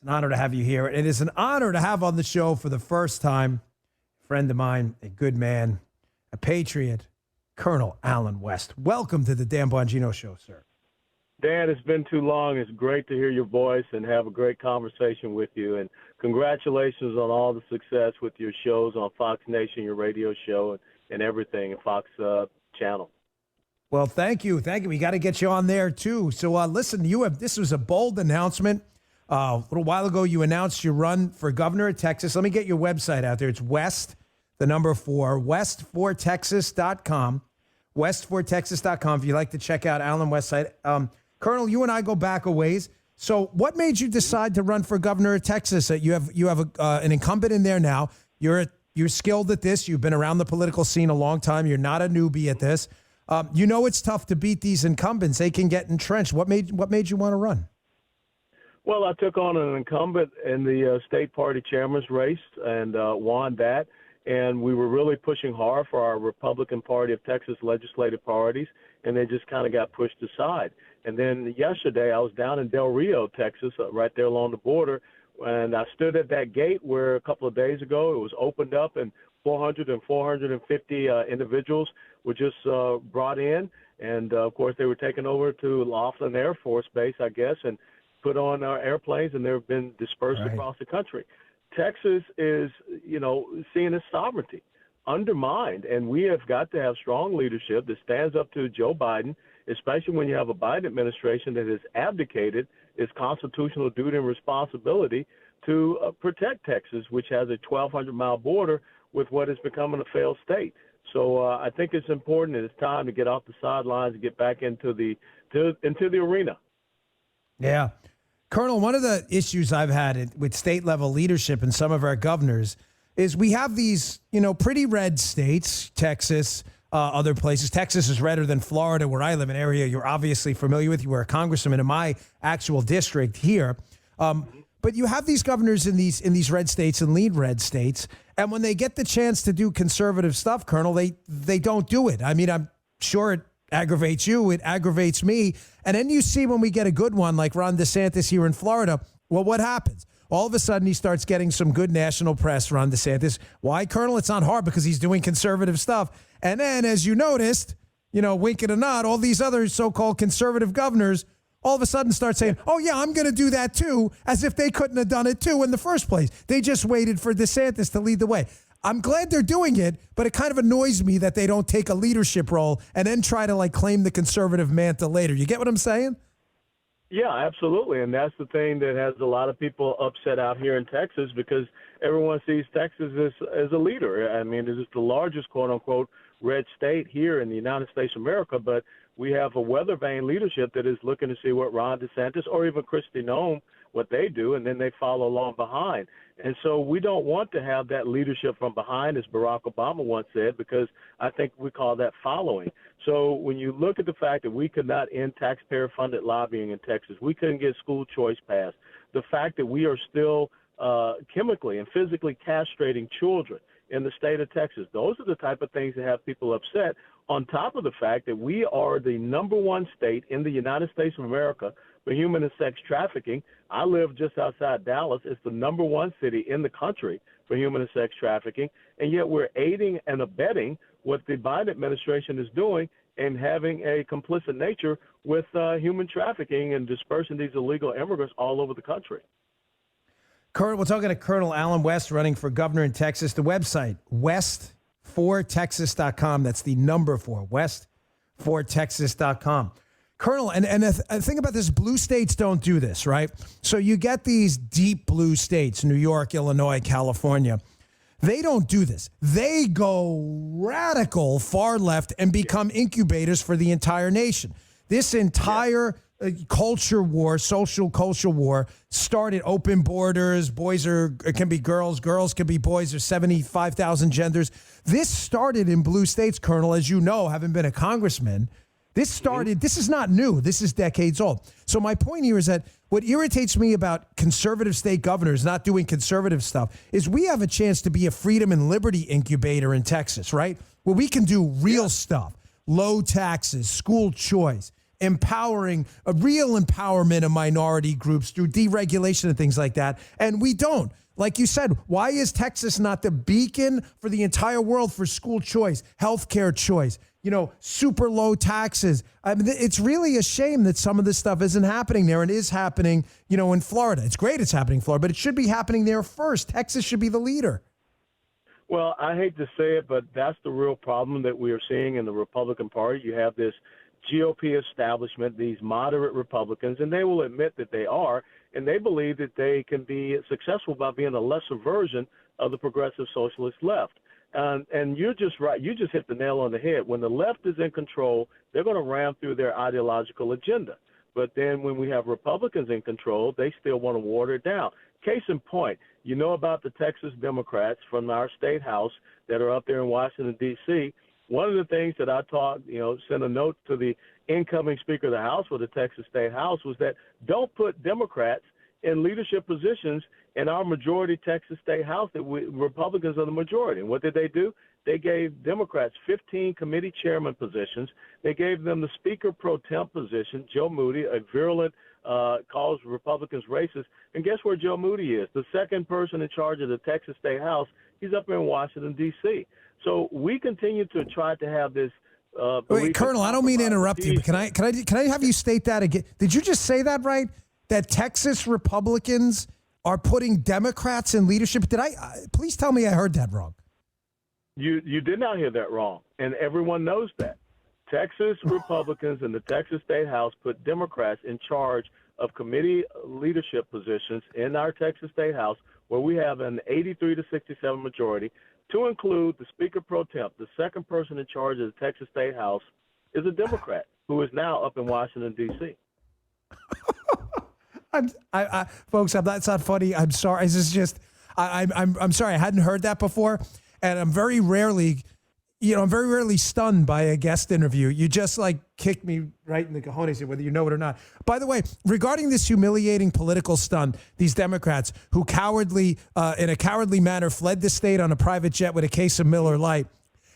an honor to have you here. It is an honor to have on the show for the first time a friend of mine, a good man, a patriot, Colonel Allen West. Welcome to the Dan Bongino Show, sir. Dan, it's been too long. It's great to hear your voice and have a great conversation with you. And congratulations on all the success with your shows on Fox Nation, your radio show, and everything, and Fox channel. Well, thank you. Thank you. We got to get you on there, too. So, listen, this was a bold announcement. A little while ago, you announced your run for governor of Texas. Let me get your website out there. It's west4texas.com. West4texas.com if you'd like to check out Allen West's site. Colonel, you and I go back a ways. So what made you decide to run for governor of Texas? You have an incumbent in there now. You're skilled at this. You've been around the political scene a long time. You're not a newbie at this. You know it's tough to beat these incumbents. They can get entrenched. What made you want to run? Well, I took on an incumbent in the state party chairman's race and won that. And we were really pushing hard for our Republican Party of Texas legislative priorities, and they just kind of got pushed aside. And then yesterday I was down in Del Rio, Texas, right there along the border, and I stood at that gate where a couple of days ago it was opened up and 400 and 450 individuals were just brought in. And, of course, they were taken over to Laughlin Air Force Base, I guess, and put on our airplanes, and they've been dispersed across the country. Texas is, seeing its sovereignty undermined, and we have got to have strong leadership that stands up to Joe Biden, especially when you have a Biden administration that has abdicated its constitutional duty and responsibility to protect Texas, which has a 1,200-mile border with what is becoming a failed state. So I think it's important, and it's time to get off the sidelines and get back into the arena. Yeah. Colonel, one of the issues I've had with state-level leadership and some of our governors is we have these, pretty red states, Texas, other places. Texas is redder than Florida, where I live, an area you're obviously familiar with. You were a congressman in my actual district here. But you have these governors in these red states and lead red states, and when they get the chance to do conservative stuff, Colonel, they don't do it. I mean, I'm sure it aggravates you. It aggravates me. And then you see when we get a good one like Ron DeSantis here in Florida, well, what happens? All of a sudden, he starts getting some good national press, Ron DeSantis. Why, Colonel? It's not hard because he's doing conservative stuff. And then, as you noticed, wink it or not, all these other so-called conservative governors all of a sudden start saying, oh, yeah, I'm going to do that too, as if they couldn't have done it too in the first place. They just waited for DeSantis to lead the way. I'm glad they're doing it, but it kind of annoys me that they don't take a leadership role and then try to claim the conservative mantle later. You get what I'm saying? Yeah, absolutely. And that's the thing that has a lot of people upset out here in Texas, because everyone sees Texas as a leader. I mean, it is the largest, quote unquote, red state here in the United States of America, but we have a weather vane leadership that is looking to see what Ron DeSantis or even Kristi Noem, what they do, and then they follow along behind. And so we don't want to have that leadership from behind, as Barack Obama once said, because I think we call that following. So when you look at the fact that we could not end taxpayer-funded lobbying in Texas, we couldn't get school choice passed, the fact that we are still chemically and physically castrating children in the state of Texas, those are the type of things that have people upset, on top of the fact that we are the number one state in the United States of America for human and sex trafficking. I live just outside Dallas. It's the number one city in the country for human and sex trafficking, and yet we're aiding and abetting what the Biden administration is doing and having a complicit nature with human trafficking and dispersing these illegal immigrants all over the country. Colonel, we're talking to Colonel Allen West, running for governor in Texas. The website, west4texas.com. That's the number 4, west4texas.com. Colonel, and the thing about this, blue states don't do this, right? So you get these deep blue states, New York, Illinois, California. They don't do this. They go radical far left and become incubators for the entire nation. This entire culture war, social culture war, started open borders. It can be girls can be boys. There's 75,000 genders. This started in blue states, Colonel, as you know, having been a congressman. This is not new. This is decades old. So my point here is that what irritates me about conservative state governors not doing conservative stuff is we have a chance to be a freedom and liberty incubator in Texas, right? Where we can do real stuff, low taxes, school choice, empowering a real empowerment of minority groups through deregulation and things like that. And we don't. Like you said, why is Texas not the beacon for the entire world for school choice, healthcare choice, super low taxes? I mean, it's really a shame that some of this stuff isn't happening there and is happening, in Florida. It's great it's happening in Florida, but it should be happening there first. Texas should be the leader. Well, I hate to say it, but that's the real problem that we are seeing in the Republican Party. You have this GOP establishment, these moderate Republicans, and they will admit that they are, and they believe that they can be successful by being a lesser version of the progressive socialist left. And you're just right. You just hit the nail on the head. When the left is in control, they're going to ram through their ideological agenda. But then when we have Republicans in control, they still want to water it down. Case in point, you know about the Texas Democrats from our state house that are up there in Washington, D.C. One of the things that I taught, sent a note to the incoming Speaker of the House for the Texas State House was that don't put Democrats in leadership positions in our majority Texas State House that Republicans are the majority. And what did they do? They gave Democrats 15 committee chairman positions. They gave them the Speaker pro temp position, Joe Moody, a virulent, calls Republicans racist. And guess where Joe Moody is? The second person in charge of the Texas State House. He's up in Washington, D.C. So we continue to try to have this. Wait, Colonel, I don't mean to interrupt you, but can I have you state that again? Did you just say that right? That Texas Republicans are putting Democrats in leadership? Please tell me I heard that wrong. You did not hear that wrong, and everyone knows that. Texas Republicans in the Texas State House put Democrats in charge of committee leadership positions in our Texas State House, where we have an 83 to 67 majority, to include the Speaker pro temp. The second person in charge of the Texas State House is a Democrat who is now up in Washington, D.C. Folks, that's not funny. I'm sorry. This is just, I'm sorry. I hadn't heard that before. And I'm very rarely stunned by a guest interview. You just kick me right in the cojones, whether you know it or not. By the way, regarding this humiliating political stunt, these Democrats who in a cowardly manner fled the state on a private jet with a case of Miller Lite.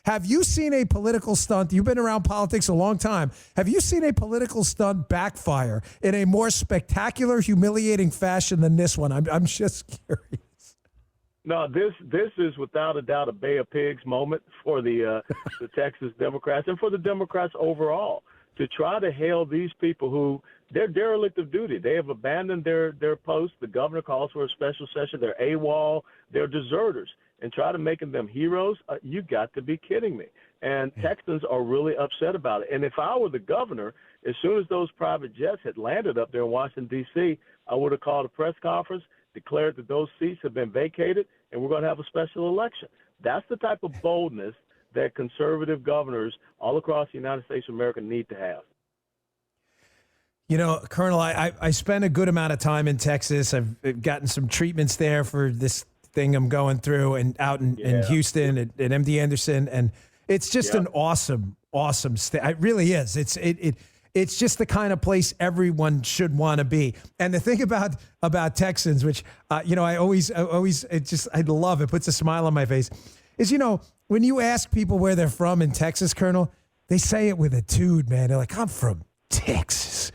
Have you seen a political stunt? You've been around politics a long time. Have you seen a political stunt backfire in a more spectacular, humiliating fashion than this one? I'm just curious. No, this is without a doubt a Bay of Pigs moment for the Texas Democrats and for the Democrats overall to try to hail these people who they're derelict of duty. They have abandoned their posts. The governor calls for a special session. They're AWOL. They're deserters. And try to making them heroes, you got to be kidding me. And Texans are really upset about it. And if I were the governor, as soon as those private jets had landed up there in Washington, D.C., I would have called a press conference, declared that those seats have been vacated, and we're going to have a special election. That's the type of boldness that conservative governors all across the United States of America need to have. Colonel, I spent a good amount of time in Texas. I've gotten some treatments there for this thing I'm going through and out in Houston at MD Anderson. And it's just an awesome state. It really is. It's just the kind of place everyone should want to be. And the thing about Texans, which, I love, it puts a smile on my face, is, when you ask people where they're from in Texas, Colonel, they say it with a dude, man. They're like, I'm from Texas.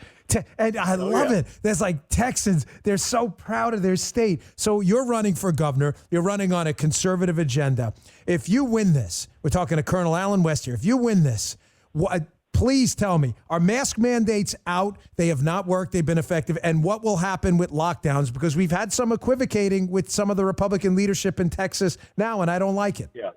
And I love it. There's Texans, they're so proud of their state. So you're running for governor. You're running on a conservative agenda. If you win this, we're talking to Colonel Allen West here. If you win this, please tell me, are mask mandates out? They have not worked. They've been effective. And what will happen with lockdowns? Because we've had some equivocating with some of the Republican leadership in Texas now, and I don't like it. Yeah.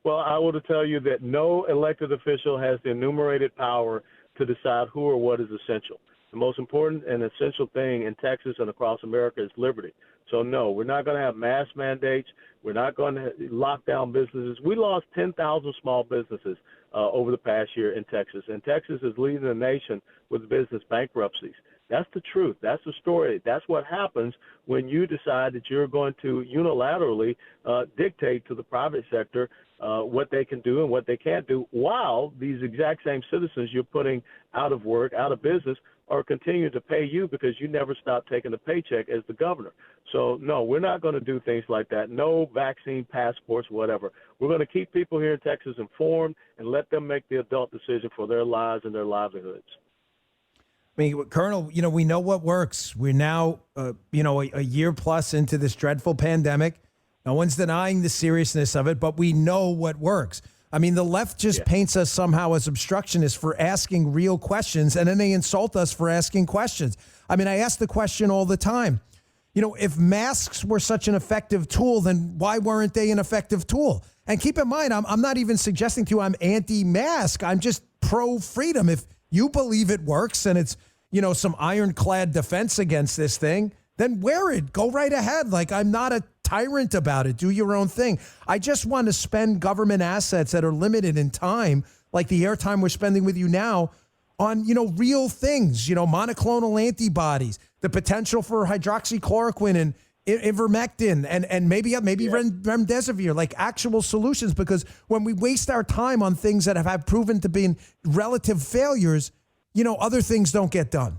Well, I will tell you that no elected official has the enumerated power to decide who or what is essential. The most important and essential thing in Texas and across America is liberty. So, no, we're not going to have mask mandates. We're not going to lock down businesses. We lost 10,000 small businesses over the past year in Texas, and Texas is leading the nation with business bankruptcies. That's the truth. That's the story. That's what happens when you decide that you're going to unilaterally dictate to the private sector what they can do and what they can't do, while these exact same citizens you're putting out of work, out of business, are continuing to pay you because you never stop taking a paycheck as the governor. So, no, we're not going to do things like that. No vaccine passports, whatever. We're going to keep people here in Texas informed and let them make the adult decision for their lives and their livelihoods. I mean, Colonel, we know what works. We're now, a year plus into this dreadful pandemic. No one's denying the seriousness of it, but we know what works. I mean, the left just paints us somehow as obstructionists for asking real questions, and then they insult us for asking questions. I mean, I ask the question all the time. If masks were such an effective tool, then why weren't they an effective tool? And keep in mind, I'm not even suggesting to you I'm anti-mask. I'm just pro-freedom. If you believe it works and it's, some ironclad defense against this thing, then wear it. Go right ahead. Like, I'm not a tyrant about it. Do your own thing. I just want to spend government assets that are limited in time, like the airtime we're spending with you now, on, real things, monoclonal antibodies, the potential for hydroxychloroquine and ivermectin and maybe remdesivir, like actual solutions. Because when we waste our time on things that have proven to be relative failures, other things don't get done.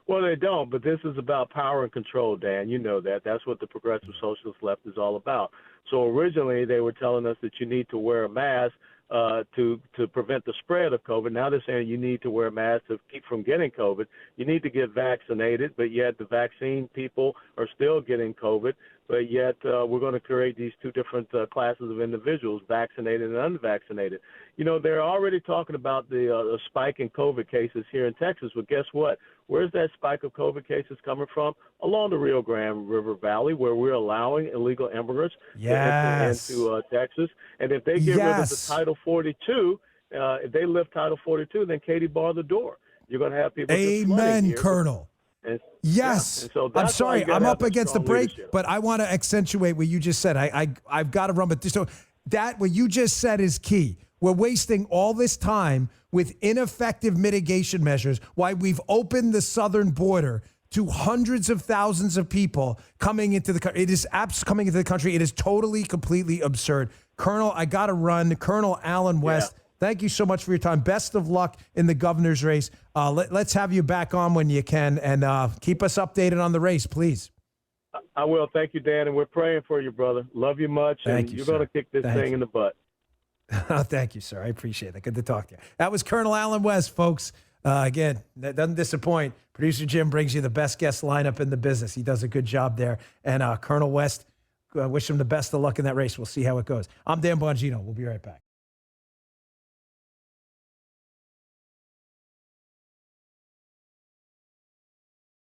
Well, they don't, but this is about power and control, Dan. You know that. That's what the progressive socialist left is all about. So originally they were telling us that you need to wear a mask to prevent the spread of COVID. Now they're saying you need to wear a mask to keep from getting COVID. You need to get vaccinated, but yet the vaccine people are still getting COVID. But yet we're going to create these two different classes of individuals, vaccinated and unvaccinated. They're already talking about the spike in COVID cases here in Texas. But guess what? Where's that spike of COVID cases coming from? Along the Rio Grande River Valley, where we're allowing illegal immigrants to enter into Texas. And if they get rid of the Title 42, if they lift Title 42, then Katie bar the door. You're going to have people. Amen, Colonel. And, yes. And so I'm sorry. I'm up against the break, leadership. But I want to accentuate what you just said. I've got to run. But so that what you just said is key. We're wasting all this time with ineffective mitigation measures while we've opened the southern border to hundreds of thousands of people coming into the country. It is coming into the country. It is totally, completely absurd. Colonel, I got to run. Colonel Alan West, thank you so much for your time. Best of luck in the governor's race. Let's have you back on when you can, and keep us updated on the race, please. I will. Thank you, Dan, and we're praying for you, brother. Love you much, Thank you, you're sir. going to kick this thing in the butt. Thank you, sir. I appreciate it. Good to talk to you. That was Colonel Alan West, folks. Again, that doesn't disappoint. Producer Jim brings you the best guest lineup in the business. He does a good job there. And Colonel West, wish him the best of luck in that race. We'll see how it goes. I'm Dan Bongino. We'll be right back.